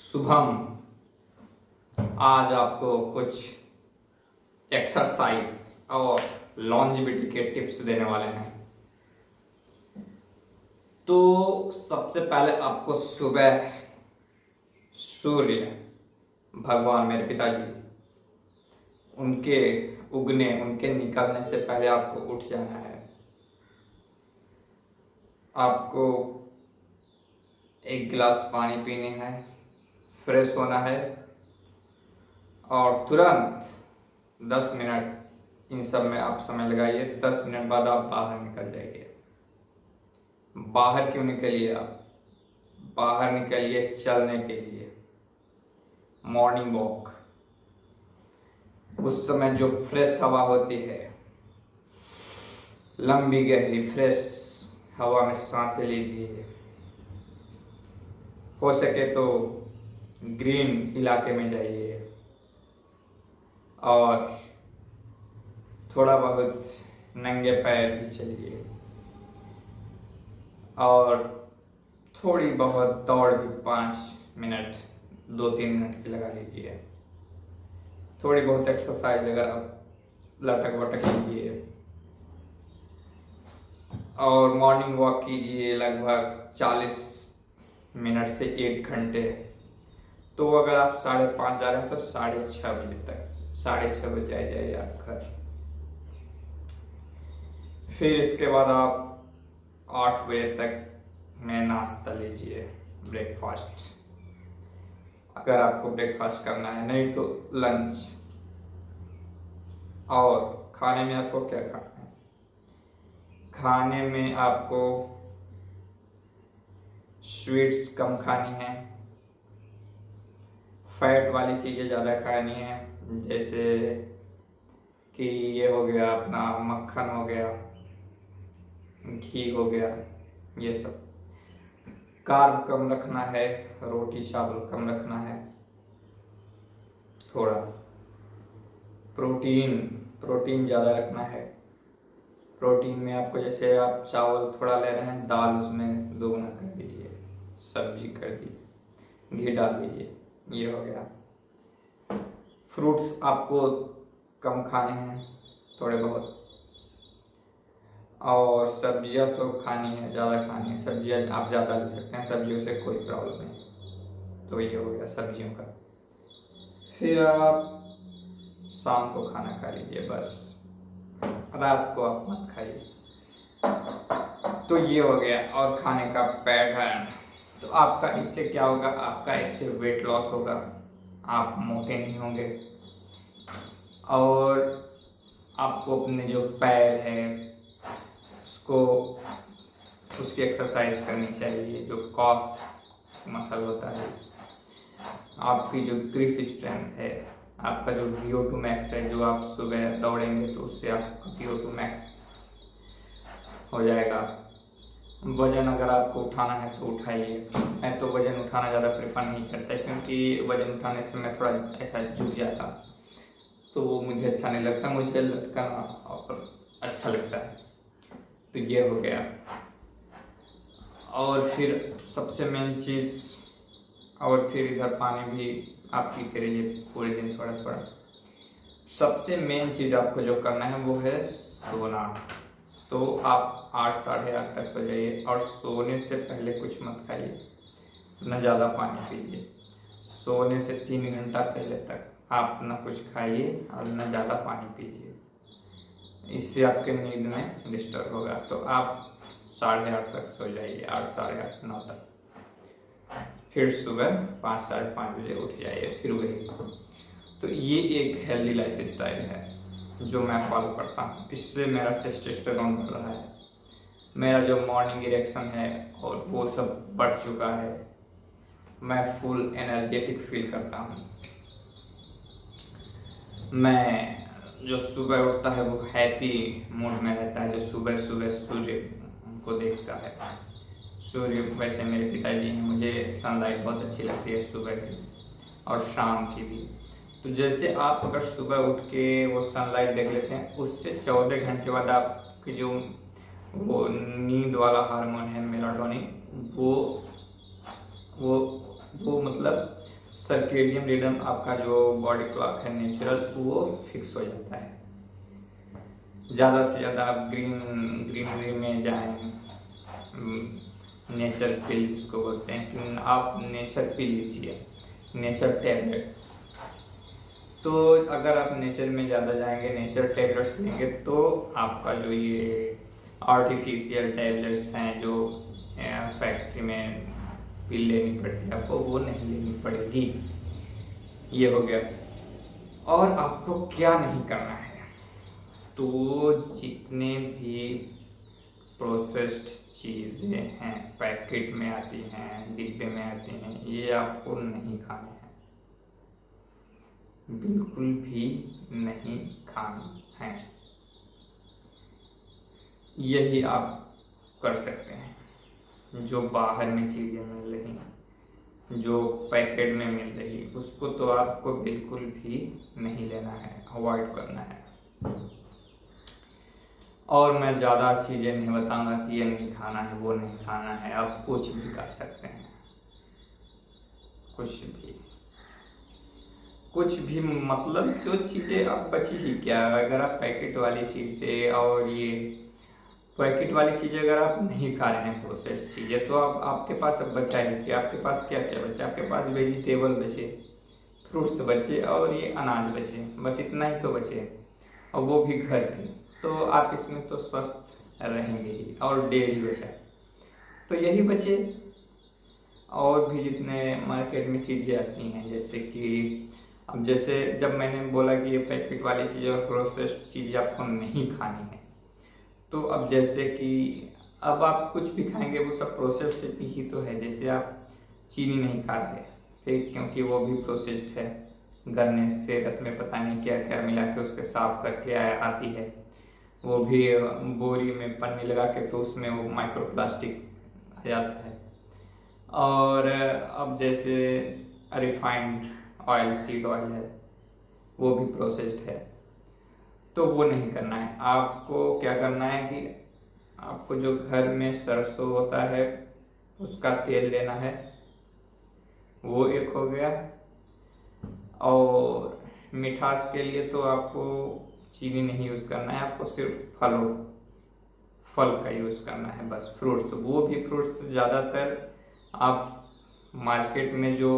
शुभम आज आपको कुछ एक्सरसाइज और लॉन्जिविटी के टिप्स देने वाले हैं। तो सबसे पहले आपको सुबह सूर्य भगवान मेरे पिताजी उनके उगने उनके निकलने से पहले आपको उठ जाना है। आपको एक गिलास पानी पीने हैं, फ्रेश होना है और तुरंत 10 मिनट इन सब में आप समय लगाइए। 10 मिनट बाद आप बाहर निकल जाइए। बाहर क्यों निकलिए? आप बाहर निकलिए चलने के लिए, मॉर्निंग वॉक। उस समय जो फ्रेश हवा होती है, लंबी गहरी फ्रेश हवा में सांसें लीजिए। हो सके तो ग्रीन इलाके में जाइए और थोड़ा बहुत नंगे पैर भी चलिए और थोड़ी बहुत दौड़ भी 5 मिनट 2-3 मिनट की लगा लीजिए। थोड़ी बहुत एक्सरसाइज अगर आप लटक वटक कीजिए और मॉर्निंग वॉक कीजिए लगभग 40 मिनट से 1 घंटे। तो अगर आप 5:30 जा रहे हैं तो 6:30 बजे तक 6:30 बजे आ जाइए आप घर। फिर इसके बाद आप 8 बजे तक में नाश्ता लीजिए, ब्रेकफास्ट। अगर आपको ब्रेकफास्ट करना है, नहीं तो लंच। और खाने में आपको क्या खाना है? खाने में आपको स्वीट्स कम खानी है, फैट वाली चीज़ें ज़्यादा खानी है, जैसे कि ये हो गया अपना मक्खन हो गया, घी हो गया, ये सब। कार्ब कम रखना है, रोटी चावल कम रखना है। थोड़ा प्रोटीन ज़्यादा रखना है। प्रोटीन में आपको जैसे आप चावल थोड़ा ले रहे हैं, दाल उसमें दोगुना कर दीजिए, सब्जी कर दीजिए, घी डाल दीजिए, ये हो गया। फ्रूट्स आपको कम खाने हैं थोड़े बहुत, और सब्जियां तो खानी है, ज़्यादा खानी है। सब्जियां आप ज़्यादा ले सकते हैं, सब्जियों से कोई प्रॉब्लम नहीं। तो ये हो गया सब्जियों का। फिर आप शाम को खाना खा लीजिए, बस रात को आप मत खाइए। तो ये हो गया। और खाने का पैटर्न, तो आपका इससे क्या होगा? आपका इससे वेट लॉस होगा, आप मोटे नहीं होंगे। और आपको अपने जो पैर है उसको उसकी एक्सरसाइज करनी चाहिए, जो कॉफ मसल होता है। आपकी जो ग्रिप स्ट्रेंथ है, आपका जो VO2 मैक्स है, जो आप सुबह दौड़ेंगे तो उससे आपका VO2 मैक्स हो जाएगा। वजन अगर आपको उठाना है तो उठाइए। मैं तो वजन उठाना ज़्यादा प्रेफर नहीं करता, क्योंकि वजन उठाने से मैं थोड़ा ऐसा झुक जाता, तो वो मुझे अच्छा नहीं लगता। मुझे लटकना और अच्छा लगता है। तो ये हो गया। और फिर सबसे मेन चीज़, और फिर इधर पानी भी आप पीते रहिए पूरे दिन थोड़ा थोड़ा। सबसे मेन चीज़ आपको जो करना है वो है सोना। तो आप 8 साढ़े 8 तक सो जाइए और सोने से पहले कुछ मत खाइए, न ज़्यादा पानी पीजिए। सोने से 3 घंटा पहले तक आप न कुछ खाइए और न ज़्यादा पानी पीजिए। इससे आपके नींद में डिस्टर्ब होगा। तो आप 8:30 तक सो जाइए, 8 साढ़े 8 9 तक। फिर सुबह 5 साढ़े 5 बजे उठ जाइए, फिर वही। तो ये एक हेल्दी लाइफ स्टाइल है जो मैं फॉलो करता हूँ। इससे मेरा टेस्टोस्टेरोन बढ़ रहा है, मेरा जो मॉर्निंग इरेक्शन है और वो सब बढ़ चुका है। मैं फुल एनर्जेटिक फील करता हूँ। मैं जो सुबह उठता है वो हैप्पी मूड में रहता है, जो सुबह सुबह सूर्य को देखता है। सूर्य वैसे मेरे पिताजी हैं, मुझे सनलाइट बहुत अच्छी लगती है सुबह की और शाम की भी। तो जैसे आप अगर सुबह उठ के वो सनलाइट देख लेते हैं, उससे 14 घंटे बाद आपकी जो वो नींद वाला हार्मोन है मेलाटोनिन, वो वो मतलब सर्केडियन रिदम आपका जो बॉडी क्लॉक है नेचुरल वो फिक्स हो जाता है। ज़्यादा से ज़्यादा आप ग्रीनरी में जाएं, नेचर पिल जिसको बोलते हैं कि आप नेचर पिल लीजिए, नेचर टैबलेट्स। तो अगर आप नेचर में ज़्यादा जाएंगे, नेचर टैबलेट्स लेंगे, तो आपका जो ये आर्टिफिशियल टैबलेट्स हैं जो फैक्ट्री में पिल लेनी पड़ती है आपको, वो नहीं लेनी पड़ेगी। ये हो गया। और आपको क्या नहीं करना है, तो जितने भी प्रोसेस्ड चीज़ें हैं, पैकेट में आती हैं, डिब्बे में आती हैं, ये आपको नहीं खाने हैं, बिल्कुल भी नहीं खानी है। यही आप कर सकते हैं। जो बाहर में चीज़ें मिल रही, जो पैकेट में मिल रही, उसको तो आपको बिल्कुल भी नहीं लेना है, अवॉइड करना है। और मैं ज़्यादा चीज़ें नहीं बताऊंगा कि ये नहीं खाना है, वो नहीं खाना है। आप कुछ भी कर सकते हैं, कुछ भी मतलब जो चीज़ें आप बची ही क्या। अगर आप पैकेट वाली चीज़ें और ये पैकेट वाली चीज़ें अगर आप नहीं खा रहे हैं, प्रोसेस्ड चीज़ें, तो आप आपके पास अब बचा है कि आपके पास क्या क्या बचा। आपके पास वेजिटेबल बचे, फ्रूट्स बचे और ये अनाज बचे, बस इतना ही तो बचे, और वो भी घर के। तो आप इसमें तो स्वस्थ रहेंगे ही। और डेयरी बचा, तो यही बचे। और भी जितने मार्केट में चीज़ें आती हैं, जैसे कि अब जैसे जब मैंने बोला कि ये पैकेट वाली चीज़ें और प्रोसेस्ड चीज़ें आपको नहीं खानी है, तो अब जैसे कि अब आप कुछ भी खाएंगे वो सब प्रोसेस्ड ही तो है। जैसे आप चीनी नहीं खा रहे, ठीक, क्योंकि वो भी प्रोसेस्ड है, गन्ने से रस में पता नहीं क्या क्या मिला के उसके साफ करके आती है, वो भी बोरी में पन्नी लगा के, तो उसमें वो माइक्रो प्लास्टिक आ जाता है। और अब जैसे रिफाइंड ऑयल, सीड ऑयल है, वो भी प्रोसेस्ड है, तो वो नहीं करना है। आपको क्या करना है कि आपको जो घर में सरसों होता है उसका तेल लेना है, वो एक हो गया। और मिठास के लिए तो आपको चीनी नहीं यूज़ करना है, आपको सिर्फ फल का यूज़ करना है, बस फ्रूट्स। वो भी फ्रूट्स ज़्यादातर आप मार्केट में जो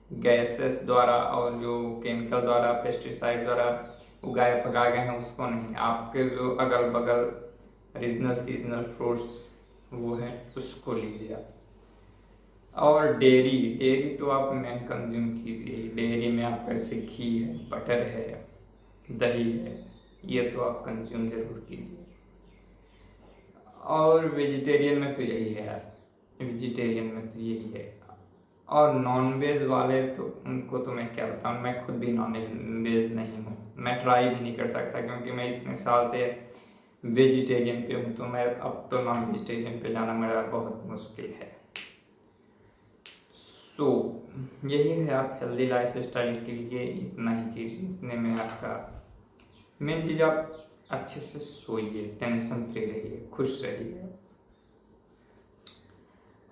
गैसेस द्वारा और जो केमिकल द्वारा, पेस्टिसाइड द्वारा उगाए पकाए गए हैं उसको नहीं, आपके जो अगल बगल रीजनल सीजनल फ्रूट्स वो है उसको लीजिए आप। और डेयरी तो आप मेन कंज्यूम कीजिए। डेयरी में आपका जैसे घी है, बटर है, दही है, ये तो आप कंज्यूम जरूर कीजिए। और वेजिटेरियन में तो यही है यार, वेजिटेरियन में तो यही है। और नॉन वेज वाले तो उनको तो मैं क्या बताऊँ, मैं खुद भी नॉन वेज नहीं हूँ, मैं ट्राई भी नहीं कर सकता, क्योंकि मैं इतने साल से वेजिटेरियन पे हूँ। तो मैं अब तो नॉन वेजिटेरियन पे जाना मेरा बहुत मुश्किल है। सो यही है, आप हेल्दी लाइफ स्टाइल के लिए इतना ही कीजिए। इतने में आपका मेन चीज़, आप अच्छे से सोइए, टेंशन फ्री रहिए, खुश रहिए।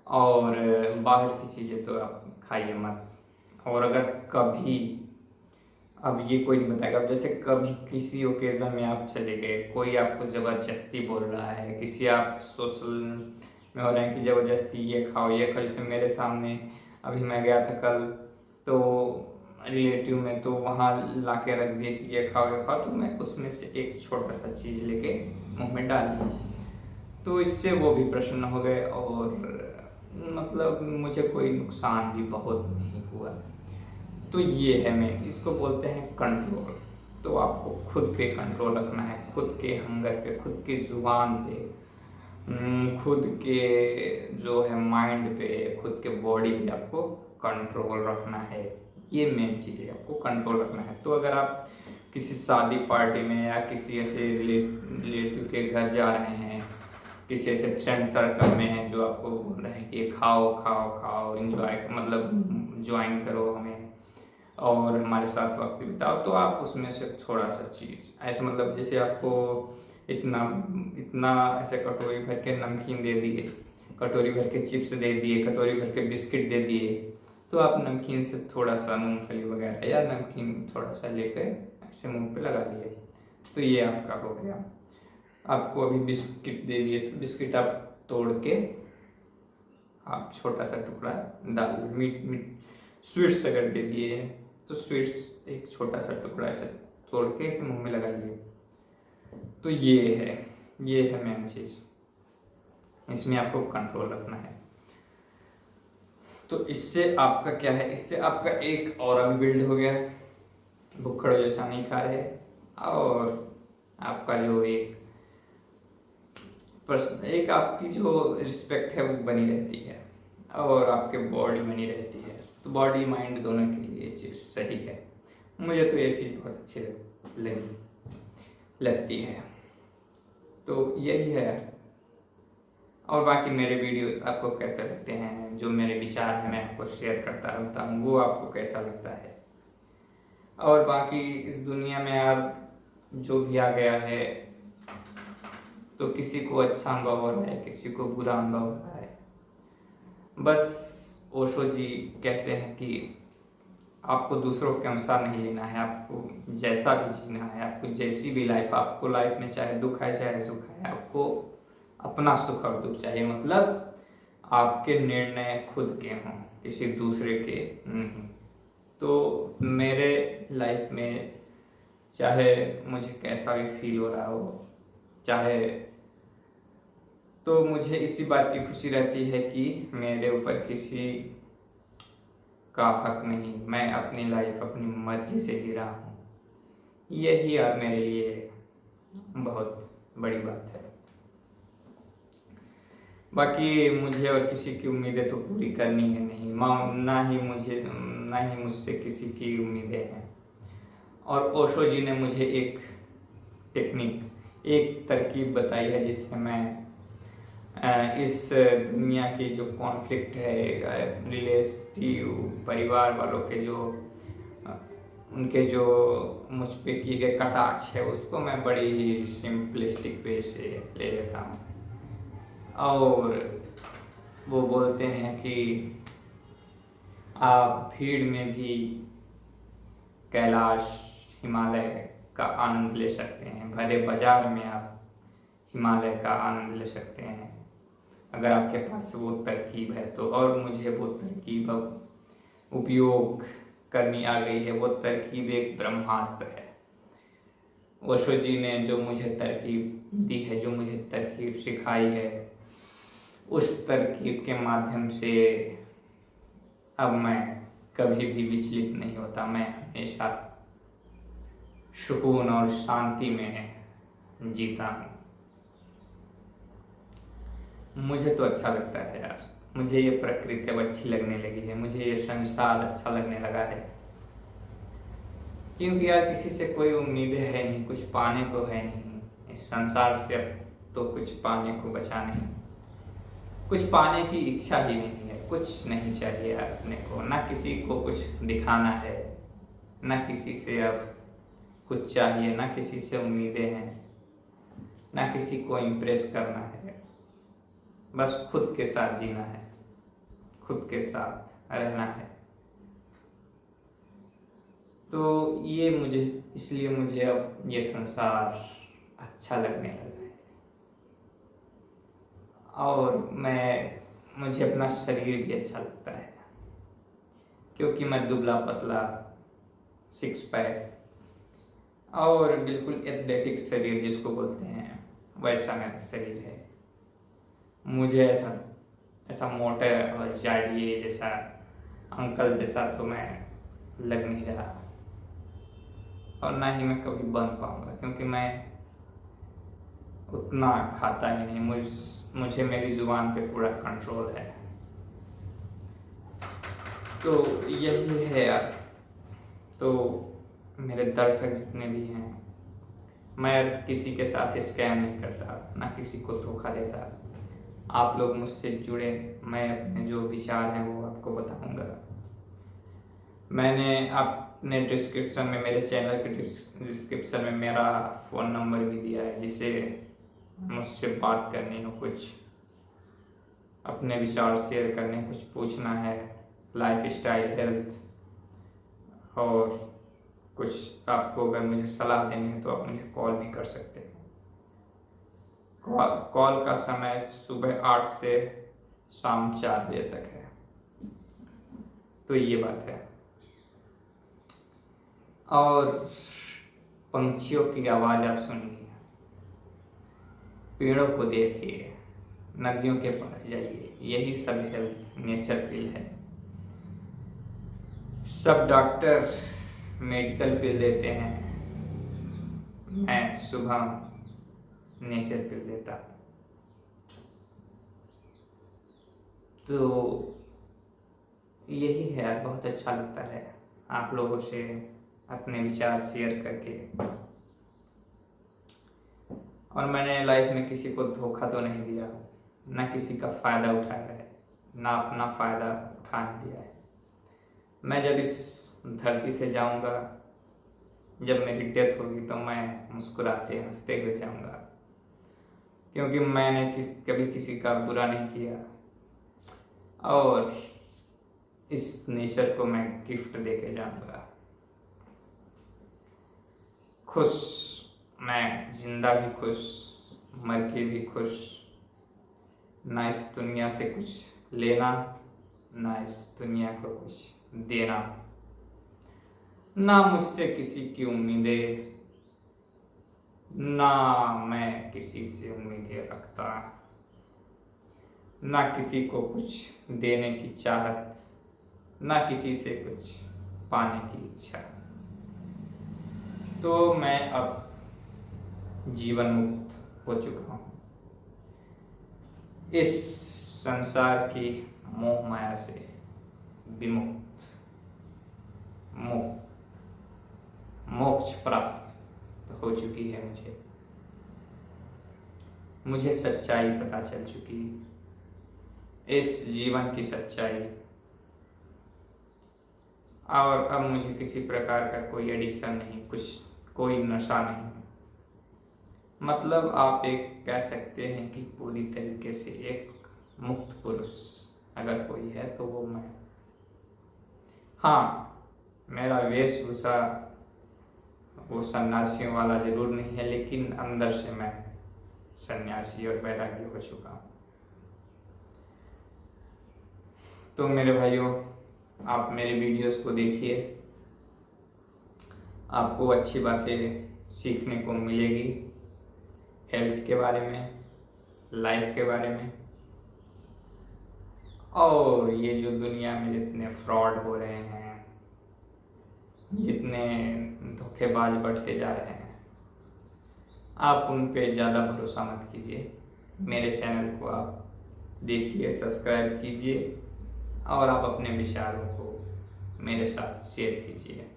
और बाहर की चीज़ें तो आप खाइए मत। और अगर कभी, अब ये कोई नहीं बताएगा, अब जैसे कभी किसी ओकेज़न में आप चले गए, कोई आपको ज़बरदस्ती बोल रहा है, किसी आप सोशल में हो रहे हैं कि ज़बरदस्ती ये खाओ ये खाओ। जैसे मेरे सामने अभी मैं गया था कल, तो रिलेटिव में, तो वहाँ ला के रख दिए कि ये खाओ ये खाओ, तो मैं उसमें से एक छोटा सा चीज़ लेके मुँह में डाल दिया, तो इससे वो भी प्रसन्न हो गए और मतलब मुझे कोई नुकसान भी बहुत नहीं हुआ। तो ये है, मैं इसको बोलते हैं कंट्रोल। तो आपको खुद पे कंट्रोल रखना है, खुद के हंगर पे, खुद की जुबान पे, खुद के जो है माइंड पे, खुद के बॉडी पे आपको कंट्रोल रखना है। ये मेन चीज़ है, आपको कंट्रोल रखना है। तो अगर आप किसी शादी पार्टी में या किसी ऐसे रिलेटिव के घर जा रहे हैं, किसी ऐसे फ्रेंड सर्कल में है जो आपको बोल रहे हैं कि खाओ खाओ खाओ, इंजॉय मतलब ज्वाइन करो हमें और हमारे साथ वक्त बिताओ, तो आप उसमें से थोड़ा सा चीज़ ऐसे, मतलब जैसे आपको इतना इतना ऐसे कटोरी भर के नमकीन दे दिए कटोरी भर के चिप्स दे दिए, कटोरी भर के बिस्किट दे दिए, तो आप नमकीन से थोड़ा सा मूंगफली वगैरह या नमकीन थोड़ा सा लेकर ऐसे मुंह पे लगा लिए, तो ये आपका हो गया। आपको अभी बिस्किट दे दिए तो बिस्किट आप तोड़ के आप छोटा सा टुकड़ा डाल, मीट स्वीट्स अगर दे दिए तो स्वीट्स एक छोटा सा टुकड़ा ऐसे तोड़ के इसे मुंह में लगा लिए। तो ये है मेन चीज़, इसमें आपको कंट्रोल रखना है। तो इससे आपका क्या है, इससे आपका एक ऑरा भी बिल्ड हो गया, भुक्खड़ जैसा नहीं खा रहे, और आपका जो एक आपकी जो रिस्पेक्ट है वो बनी रहती है, और आपके बॉडी बनी रहती है। तो बॉडी माइंड दोनों के लिए ये चीज़ सही है। मुझे तो ये चीज़ बहुत अच्छी लगती है। तो यही है। और बाकी मेरे वीडियोस आपको कैसे लगते हैं, जो मेरे विचार हैं मैं आपको शेयर करता रहता हूँ, वो आपको कैसा लगता है। और बाकी इस दुनिया में यार जो भी आ गया है, तो किसी को अच्छा अनुभव हो रहा है, किसी को बुरा अनुभव हो रहा है। बस ओशो जी कहते हैं कि आपको दूसरों के अनुसार नहीं जीना है, आपको जैसा भी जीना है, आपको जैसी भी लाइफ, आपको लाइफ में चाहे दुख है चाहे सुख है, आपको अपना सुख और दुख चाहिए। मतलब आपके निर्णय खुद के हों, किसी दूसरे के नहीं। तो मेरे लाइफ में चाहे मुझे कैसा भी फील हो रहा हो, चाहे, तो मुझे इसी बात की खुशी रहती है कि मेरे ऊपर किसी का हक नहीं, मैं अपनी लाइफ अपनी मर्जी से जी रहा हूँ। यही यार मेरे लिए बहुत बड़ी बात है। बाकी मुझे और किसी की उम्मीदें तो पूरी करनी है नहीं, ना ही मुझसे किसी की उम्मीदें हैं। और ओशो जी ने मुझे एक टेक्निक, एक तरकीब बताई है जिससे मैं इस दुनिया की जो कॉन्फ्लिक्ट है, रिलेटिव परिवार वालों के जो उनके जो मुझ पे किए गए कटाक्ष है, उसको मैं बड़ी सिंपलिस्टिक वे से ले लेता हूँ। और वो बोलते हैं कि आप भीड़ में भी कैलाश हिमालय का आनंद ले सकते हैं, भरे बाजार में आप हिमालय का आनंद ले सकते हैं, अगर आपके पास वो तरकीब है तो। और मुझे वो तरकीब अब उपयोग करनी आ गई है। वो तरकीब एक ब्रह्मास्त्र है। ओशो जी ने जो मुझे तरकीब दी है, जो मुझे तरकीब सिखाई है, उस तरकीब के माध्यम से अब मैं कभी भी विचलित नहीं होता। मैं हमेशा सुकून और शांति में जीता हूँ। मुझे तो अच्छा लगता है यार, मुझे ये प्रकृति अब अच्छी लगने लगी है, मुझे ये संसार अच्छा लगने लगा है। क्योंकि यार किसी से कोई उम्मीदें है नहीं, कुछ पाने को है नहीं इस संसार से। अब तो कुछ पाने को बचा नहीं, कुछ पाने की इच्छा ही नहीं है, कुछ नहीं चाहिए यार अपने को, ना किसी को कुछ दिखाना है, ना किसी से अब कुछ चाहिए, ना किसी से उम्मीदें हैं, ना किसी को इम्प्रेस करना है। बस खुद के साथ जीना है, खुद के साथ रहना है। तो ये इसलिए मुझे अब ये संसार अच्छा लगने लगा है। और मुझे अपना शरीर भी अच्छा लगता है, क्योंकि मैं दुबला पतला, 6 पैक और बिल्कुल एथलेटिक शरीर जिसको बोलते हैं, वैसा मेरा शरीर है। मुझे ऐसा मोटा और जाड़िए जैसा अंकल जैसा तो मैं लग नहीं रहा, और ना ही मैं कभी बन पाऊंगा, क्योंकि मैं उतना खाता ही नहीं। मुझे मेरी जुबान पे पूरा कंट्रोल है। तो यही है यार। तो मेरे दर्शक जितने भी हैं, मैं किसी के साथ स्कैम नहीं करता, ना किसी को धोखा देता। आप लोग मुझसे जुड़े, मैं अपने जो विचार हैं वो आपको बताऊंगा। मैंने अपने डिस्क्रिप्शन में, मेरे चैनल के डिस्क्रिप्शन में मेरा फ़ोन नंबर भी दिया है, जिसे मुझसे बात करनी हो कुछ, अपने विचार शेयर करने, कुछ पूछना है, लाइफ स्टाइल, हेल्थ, और कुछ आपको अगर मुझे सलाह देनी है तो आप मुझे कॉल भी कर सकते हैं। कॉल का समय सुबह 8 से शाम 4 बजे तक है। तो ये बात है। और पंछियों की आवाज़ आप सुनिए, पेड़ों को देखिए, नदियों के पास जाइए, यही सब हेल्थ नेचर पिल है। सब डॉक्टर मेडिकल पिल देते हैं, मैं सुबह नेचर पिल देता। तो यही है यार, बहुत अच्छा लगता है आप लोगों से अपने विचार शेयर करके। और मैंने लाइफ में किसी को धोखा तो नहीं दिया, ना किसी का फ़ायदा उठाया है, ना अपना फ़ायदा उठाने दिया है। मैं जब इस धरती से जाऊंगा, जब मेरी डेथ होगी, तो मैं मुस्कुराते हंसते हुए जाऊंगा, क्योंकि मैंने कभी किसी का बुरा नहीं किया। और इस नेचर को मैं गिफ्ट देके जाऊंगा। खुश, मैं जिंदा भी खुश, मर के भी खुश, ना इस दुनिया से कुछ लेना, ना इस दुनिया को कुछ देना, ना मुझसे किसी की उम्मीदें, ना मैं किसी से उम्मीदें रखता, ना किसी को कुछ देने की चाहत, ना किसी से कुछ पाने की इच्छा। तो मैं अब जीवन मुक्त हो चुका हूँ, इस संसार की मोह माया से विमुक्त, मोक्ष प्राप्त हो चुकी है मुझे सच्चाई पता चल चुकी, इस जीवन की सच्चाई। और अब मुझे किसी प्रकार का कोई एडिक्शन नहीं, कोई नशा नहीं। मतलब आप एक कह सकते हैं कि पूरी तरीके से एक मुक्त पुरुष अगर कोई है तो वो मैं। हाँ, मेरा वेशभूषा वो सन्यासियों वाला जरूर नहीं है, लेकिन अंदर से मैं सन्यासी और वैरागी हो चुका हूँ। तो मेरे भाइयों, आप मेरे वीडियोस को देखिए, आपको अच्छी बातें सीखने को मिलेगी, हेल्थ के बारे में, लाइफ के बारे में। और ये जो दुनिया में जितने फ्रॉड हो रहे हैं, जितने धोखेबाज बढ़ते जा रहे हैं, आप उन पे ज़्यादा भरोसा मत कीजिए। मेरे चैनल को आप देखिए, सब्सक्राइब कीजिए और आप अपने विचारों को मेरे साथ शेयर कीजिए।